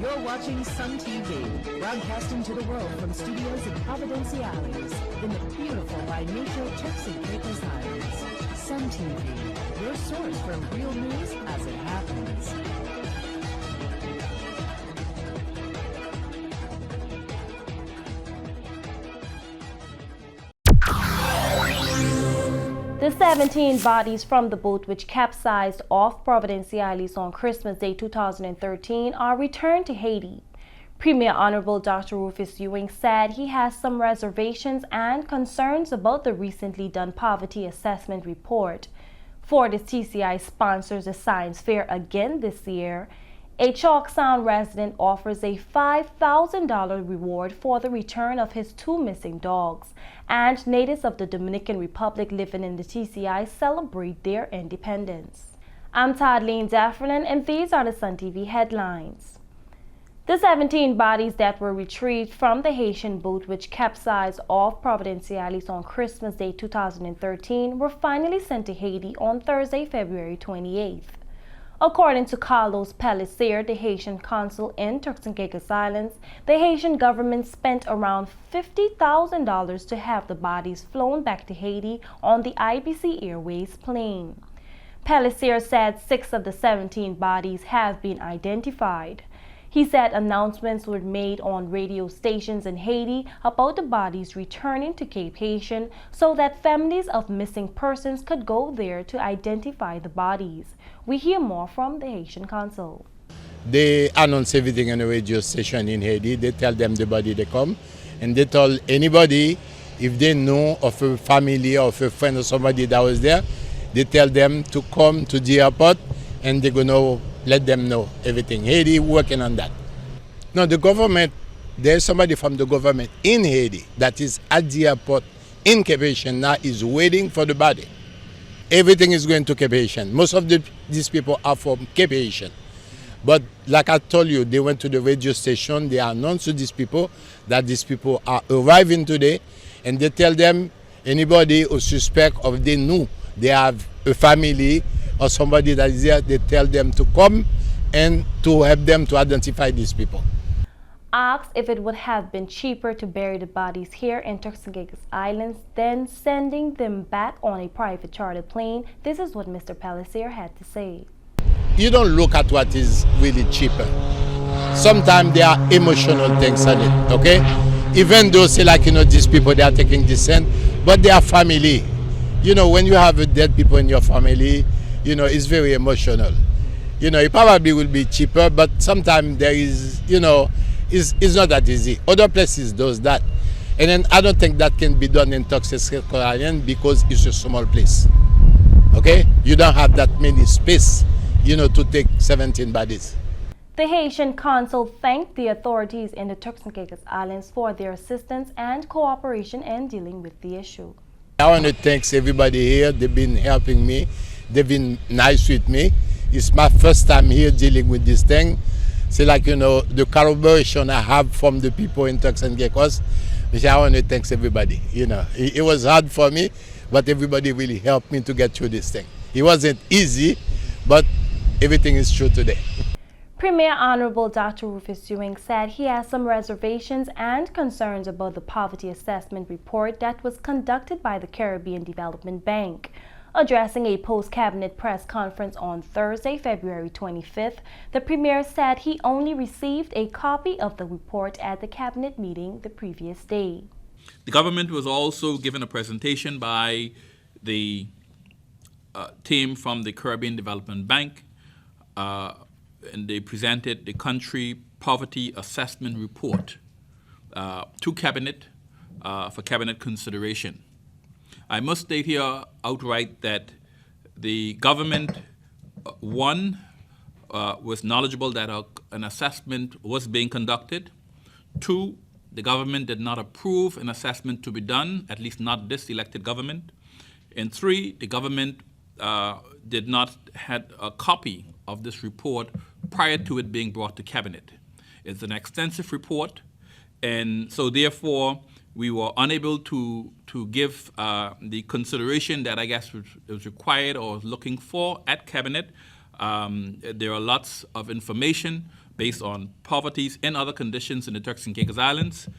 You're watching Sun TV, broadcasting to the world from studios in Providenciales, in the beautiful by nature Turks and Caicos Islands. Sun TV, your source for real news as it happens. The 17 bodies from the boat which capsized off Providenciales on Christmas Day 2013 are returned to Haiti. Premier Honorable Dr. Rufus Ewing said he has some reservations and concerns about the recently done poverty assessment report. Ford's TCI sponsors a science fair again this year. A Chalk Sound resident offers a $5,000 reward for the return of his 2 missing dogs, and natives of the Dominican Republic living in the TCI celebrate their independence. I'm Toddleen Daffernan, and these are the Sun TV headlines. The 17 bodies that were retrieved from the Haitian boat which capsized off Providenciales on Christmas Day 2013 were finally sent to Haiti on Thursday, February 28th. According to Carlos Pellicer, the Haitian consul in Turks and Caicos Islands, the Haitian government spent around $50,000 to have the bodies flown back to Haiti on the IBC Airways plane. Pellicer said 6 of the 17 bodies have been identified. He said announcements were made on radio stations in Haiti about the bodies returning to Cape Haitian so that families of missing persons could go there to identify the bodies. We hear more from the Haitian consul. They announce everything on the radio station in Haiti. They tell them the body they come, and they tell anybody if they know of a family or of a friend or somebody that was there, they tell them to come to the airport and they're going to let them know everything. Haiti working on that. Now the government, there's somebody from the government in Haiti that is at the airport in Cape Haitian now is waiting for the body. Everything is going to Cape Haitian. Most of these people are from Cape Haitian. But like I told you, they went to the radio station, they announced to these people that these people are arriving today, and they tell them anybody who suspect or they know they have a family or somebody that is there, they tell them to come and to help them to identify these people. Asked if it would have been cheaper to bury the bodies here in Turks and Caicos Islands than sending them back on a private chartered plane, this is what Mr. Pellicer had to say. You don't look at what is really cheaper. Sometimes there are emotional things on it, okay? Even though, say like, these people, they are taking descent, but they are family. When you have dead people in your family, it's very emotional. It probably will be cheaper, but sometimes there is, it's not that easy. Other places does that. And then I don't think that can be done in Turks and Caicos Islands because it's a small place. Okay? You don't have that many space, to take 17 bodies. The Haitian consul thanked the authorities in the Turks and Caicos Islands for their assistance and cooperation in dealing with the issue. I want to thank everybody here. They've been helping me. They've been nice with me. It's my first time here dealing with this thing. So the collaboration I have from the people in Turks and Caicos, which I want to thank everybody. It was hard for me, but everybody really helped me to get through this thing. It wasn't easy, but everything is true today. Premier Honorable Dr. Rufus Ewing said he has some reservations and concerns about the poverty assessment report that was conducted by the Caribbean Development Bank. Addressing a post-cabinet press conference on Thursday, February 25th, the Premier said he only received a copy of the report at the cabinet meeting the previous day. The government was also given a presentation by the team from the Caribbean Development Bank, and they presented the country poverty assessment report to cabinet for cabinet consideration. I must state here outright that the government, was knowledgeable that an assessment was being conducted. 2, the government did not approve an assessment to be done, at least not this elected government. And 3, the government did not have a copy of this report prior to it being brought to cabinet. It's an extensive report, and so therefore we were unable to give the consideration that I guess was required or was looking for at cabinet. There are lots of information, based on poverty and other conditions in the Turks and Caicos Islands.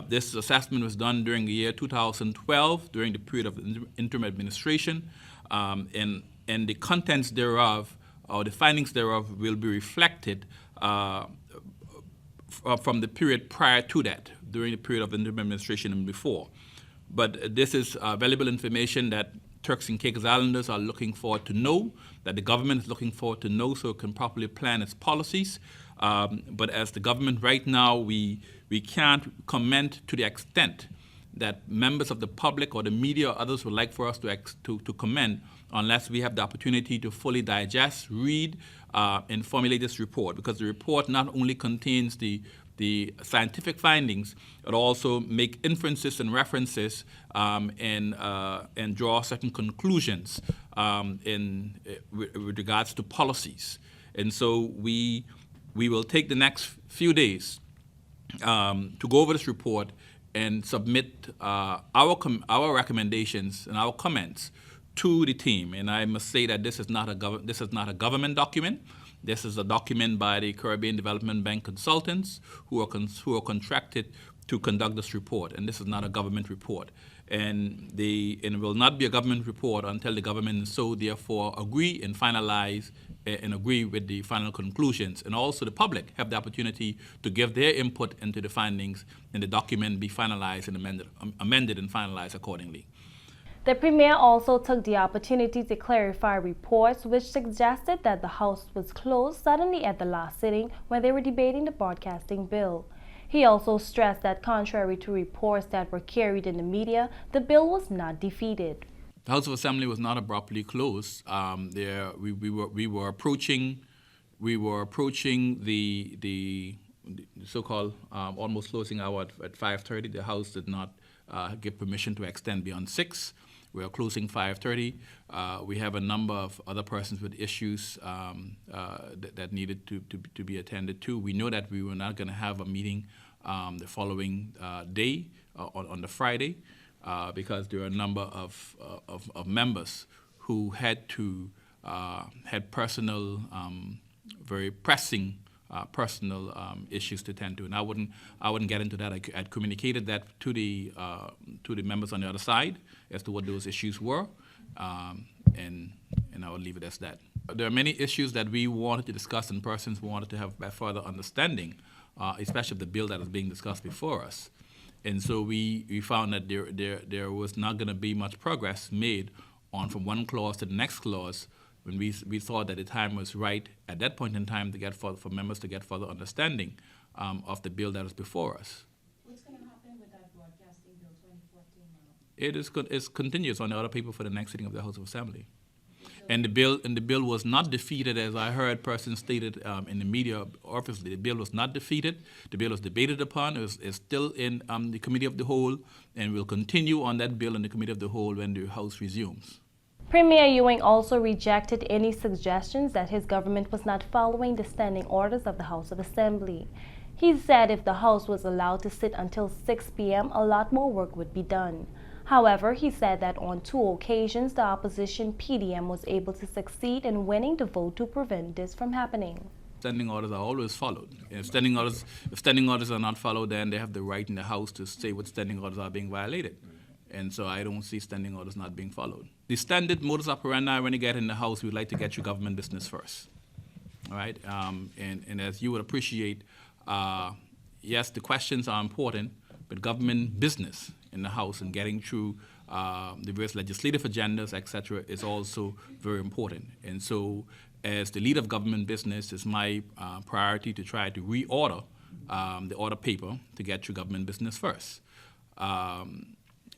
This assessment was done during the year 2012, during the period of interim administration, and the contents thereof, or the findings thereof, will be reflected from the period prior to that, during the period of interim administration and before. But this is valuable information that Turks and Caicos Islanders are looking forward to know, that the government is looking forward to know, so it can properly plan its policies. But as the government right now, we can't comment to the extent that members of the public or the media or others would like for us to comment, unless we have the opportunity to fully digest, read, and formulate this report. Because the report not only contains the scientific findings, but also make inferences and references and draw certain conclusions with regards to policies. And so we will take the next few days to go over this report and submit our recommendations and our comments to the team. And I must say that this is not a government document. This is a document by the Caribbean Development Bank consultants who are contracted to conduct this report, and this is not a government report. And it will not be a government report until the government so therefore agree and finalize and agree with the final conclusions. And also the public have the opportunity to give their input into the findings, and the document be finalized and amended and finalized accordingly. The Premier also took the opportunity to clarify reports which suggested that the House was closed suddenly at the last sitting when they were debating the broadcasting bill. He also stressed that contrary to reports that were carried in the media, the bill was not defeated. The House of Assembly was not abruptly closed. We were approaching the so-called almost closing hour at 5:30. The House did not give permission to extend beyond 6. We are closing 5:30. We have a number of other persons with issues that needed to be attended to. We know that we were not going to have a meeting the following day on the Friday because there are a number of members who had personal, very pressing personal issues to tend to, and I wouldn't get into that. I'd communicated that to the members on the other side as to what those issues were, and I would leave it as that. There are many issues that we wanted to discuss and persons wanted to have a further understanding, especially of the bill that is being discussed before us, and so we found that there was not going to be much progress made on from one clause to the next clause, when we thought that the time was right at that point in time to get for members to get further understanding of the bill that is before us. What's going to happen with that broadcasting bill 2014 now? It continues on the other paper for the next sitting of the House of Assembly. And the bill was not defeated, as I heard persons stated in the media. Obviously, the bill was not defeated. The bill was debated upon. It is still in the Committee of the Whole, and will continue on that bill in the Committee of the Whole when the House resumes. Premier Ewing also rejected any suggestions that his government was not following the standing orders of the House of Assembly. He said if the House was allowed to sit until 6 p.m., a lot more work would be done. However, he said that on 2 occasions, the opposition PDM was able to succeed in winning the vote to prevent this from happening. Standing orders are always followed. If standing orders are not followed, then they have the right in the House to say what standing orders are being violated. And so I don't see standing orders not being followed. The standard modus operandi when you get in the House, we'd like to get your government business first. All right? And as you would appreciate, yes, the questions are important, but government business in the House and getting through the various legislative agendas, et cetera, is also very important. And so as the lead of government business, it's my priority to try to reorder the order paper to get through government business first.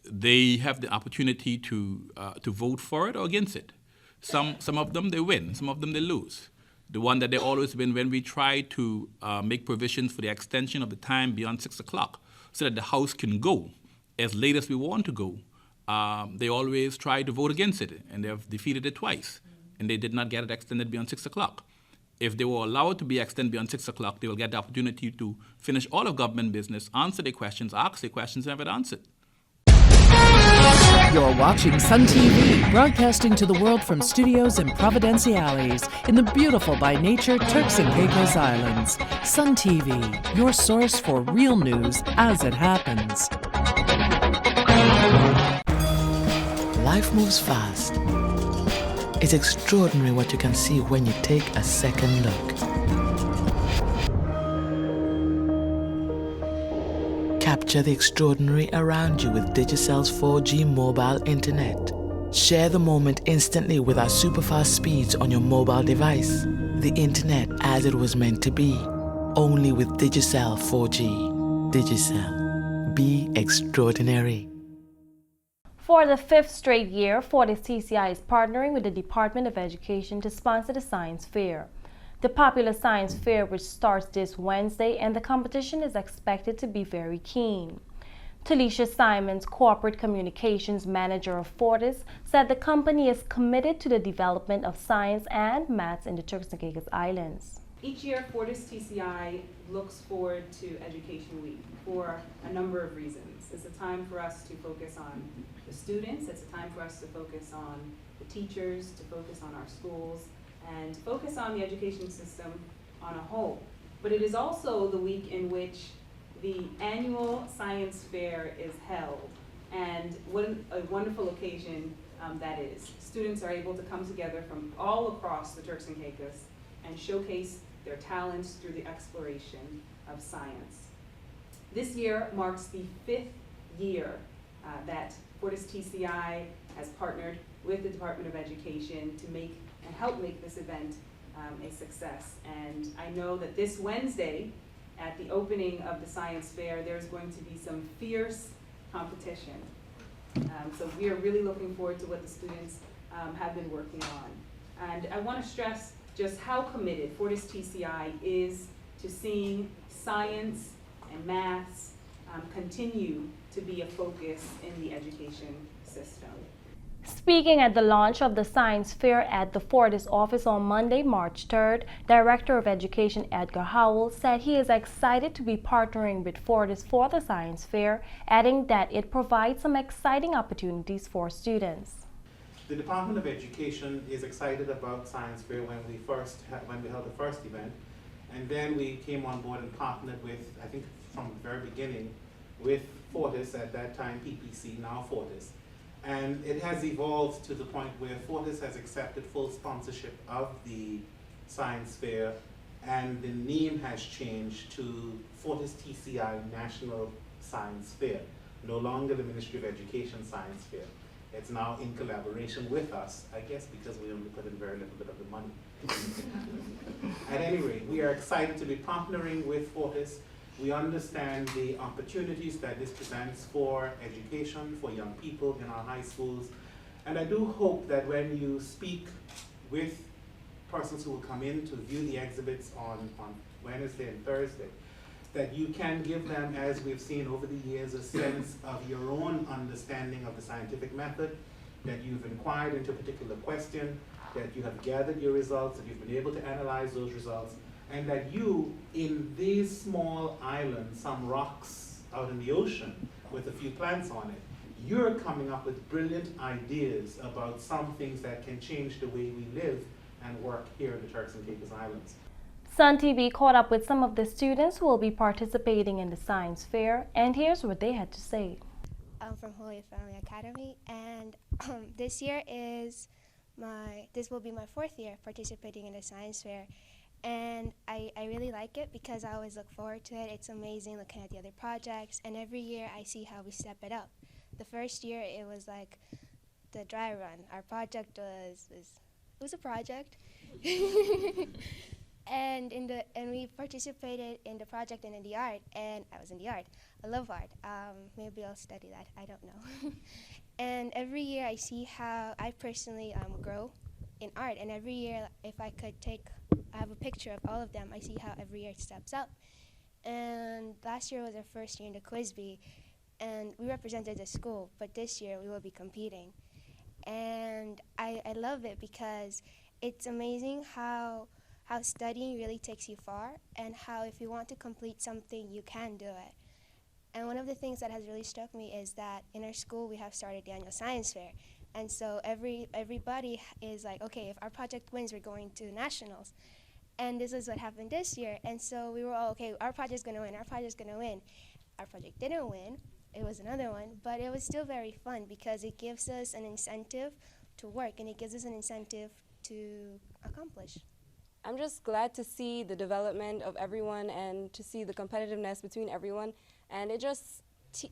They have the opportunity to vote for it or against it. Some of them they win, some of them they lose. The one that they always win when we try to make provisions for the extension of the time beyond 6 o'clock so that the House can go as late as we want to go, they always try to vote against it, and they have defeated it twice, and they did not get it extended beyond 6 o'clock. If they were allowed to be extended beyond 6 o'clock, they will get the opportunity to finish all of government business, answer their questions, ask their questions, and have it answered. You're watching Sun TV, broadcasting to the world from studios in Providenciales in the beautiful by nature Turks and Caicos Islands. Sun TV, your source for real news as it happens. Life moves fast. It's extraordinary what you can see when you take a second look. Capture the extraordinary around you with Digicel's 4G mobile internet. Share the moment instantly with our superfast speeds on your mobile device. The internet as it was meant to be. Only with Digicel 4G. Digicel. Be extraordinary. For the 5th straight year, Fortis TCI is partnering with the Department of Education to sponsor the Science Fair. The popular science fair, which starts this Wednesday, and the competition is expected to be very keen. Talisha Simons, Corporate Communications Manager of Fortis, said the company is committed to the development of science and maths in the Turks and Caicos Islands. Each year, Fortis TCI looks forward to Education Week for a number of reasons. It's a time for us to focus on the students, it's a time for us to focus on the teachers, to focus on our schools, and focus on the education system on a whole. But it is also the week in which the annual science fair is held. And what a wonderful occasion that is. Students are able to come together from all across the Turks and Caicos and showcase their talents through the exploration of science. This year marks the 5th year that Fortis TCI has partnered with the Department of Education to make and help make this event a success. And I know that this Wednesday, at the opening of the science fair, there's going to be some fierce competition. So we are really looking forward to what the students have been working on. And I want to stress just how committed Fortis TCI is to seeing science and maths continue to be a focus in the education system. Speaking at the launch of the science fair at the Fortis office on Monday, March 3rd, Director of Education Edgar Howell said he is excited to be partnering with Fortis for the science fair, adding that it provides some exciting opportunities for students. The Department of Education is excited about science fair when we held the first event, and then we came on board and partnered with, I think from the very beginning, with Fortis, at that time PPC, now Fortis. And it has evolved to the point where Fortis has accepted full sponsorship of the science fair, and the name has changed to Fortis TCI National Science Fair, no longer the Ministry of Education Science Fair. It's now in collaboration with us, I guess because we only put in very little bit of the money. At any rate, we are excited to be partnering with Fortis. We understand the opportunities that this presents for education, for young people in our high schools. And I do hope that when you speak with persons who will come in to view the exhibits on Wednesday and Thursday, that you can give them, as we've seen over the years, a sense of your own understanding of the scientific method, that you've inquired into a particular question, that you have gathered your results, that you've been able to analyze those results, and that you, in these small islands, some rocks out in the ocean with a few plants on it, you're coming up with brilliant ideas about some things that can change the way we live and work here in the Turks and Caicos Islands. Sun TV caught up with some of the students who will be participating in the science fair, and here's what they had to say. I'm from Holy Family Academy, and this will be my 4th year participating in the science fair. And I really like it because I always look forward to it. It's amazing looking at the other projects, and every year I see how we step it up. The first year it was like the dry run. Our project was a project. and we participated in the project and in the art, and I was in the art. I love art. Maybe I'll study that, I don't know. And every year I see how I personally grow in art, and every year if I have a picture of all of them, I see how every year it steps up. And last year was our first year in the Quiz Bee, and we represented the school, but this year we will be competing. And I love it because it's amazing how studying really takes you far, and how if you want to complete something, you can do it. And one of the things that has really struck me is that in our school we have started the annual science fair. And so everybody is like, okay, if our project wins, we're going to nationals. And this is what happened this year. And so we were all, okay, our project's gonna win, our project's gonna win. Our project didn't win, it was another one, but it was still very fun because it gives us an incentive to work and it gives us an incentive to accomplish. I'm just glad to see the development of everyone and to see the competitiveness between everyone. And it just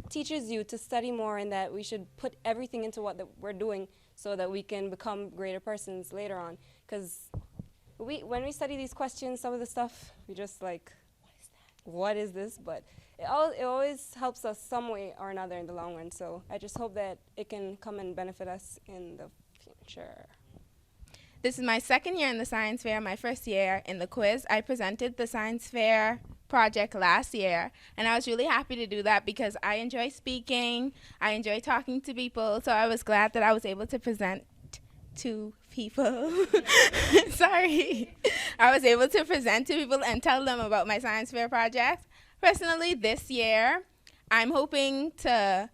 teaches you to study more and that we should put everything into what we're doing so that we can become greater persons later on. Because when we study these questions, some of the stuff, we just like, what is this? But it always helps us some way or another in the long run. So I just hope that it can come and benefit us in the future. This is my second year in the science fair, my first year in the quiz. I presented the science fair project last year, and I was really happy to do that because I enjoy speaking, I enjoy talking to people, so I was glad that I was able to present to people. Sorry. I was able to present to people and tell them about my science fair project. Personally, this year, I'm hoping to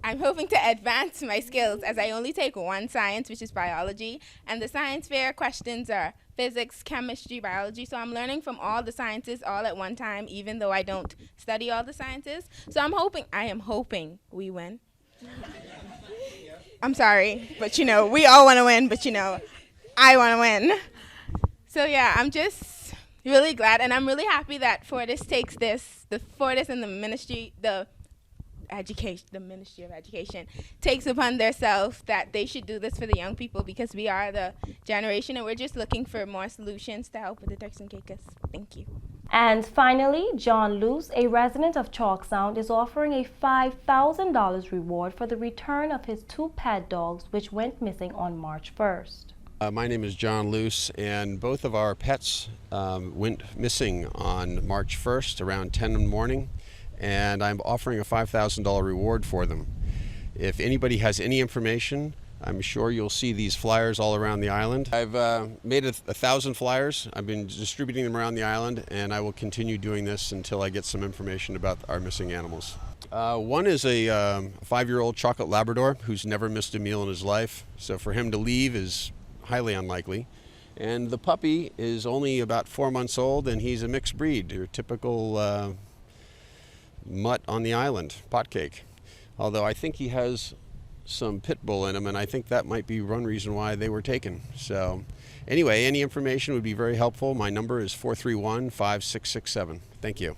advance my skills as I only take one science, which is biology, and the science fair questions are physics, chemistry, biology, so I'm learning from all the sciences all at one time, even though I don't study all the sciences. So I am hoping we win. I'm sorry, but we all want to win, but I want to win. So yeah, I'm just really glad, and I'm really happy that Fortis takes this, the Fortis and the Ministry of Education takes upon themselves that they should do this for the young people because we are the generation and we're just looking for more solutions to help with the Turks and Caicos. Thank you. And finally, John Luce, a resident of Chalk Sound, is offering a $5,000 reward for the return of his 2 pet dogs which went missing on March 1st. My name is John Luce, and both of our pets went missing on March 1st around 10 in the morning. And I'm offering a $5,000 reward for them. If anybody has any information, I'm sure you'll see these flyers all around the island. I've made 1,000 flyers. I've been distributing them around the island, and I will continue doing this until I get some information about our missing animals. One is a 5-year-old chocolate Labrador who's never missed a meal in his life, so for him to leave is highly unlikely. And the puppy is only about 4 months old, and he's a mixed breed, your typical mutt on the island, potcake. Although I think he has some pit bull in him, and I think that might be one reason why they were taken. So anyway, any information would be very helpful. My number is 431-5667. Thank you.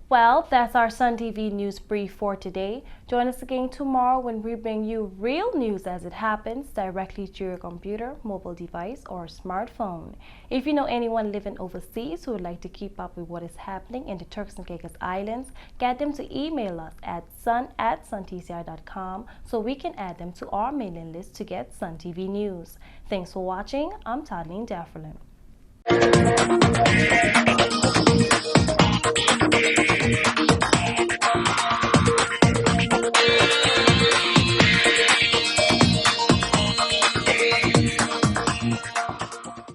Well, that's our Sun TV News Brief for today. Join us again tomorrow when we bring you real news as it happens directly to your computer, mobile device, or smartphone. If you know anyone living overseas who would like to keep up with what is happening in the Turks and Caicos Islands, get them to email us at sun@suntci.com so we can add them to our mailing list to get Sun TV News. Thanks for watching. I'm Tadleen Defferlin. Thank you.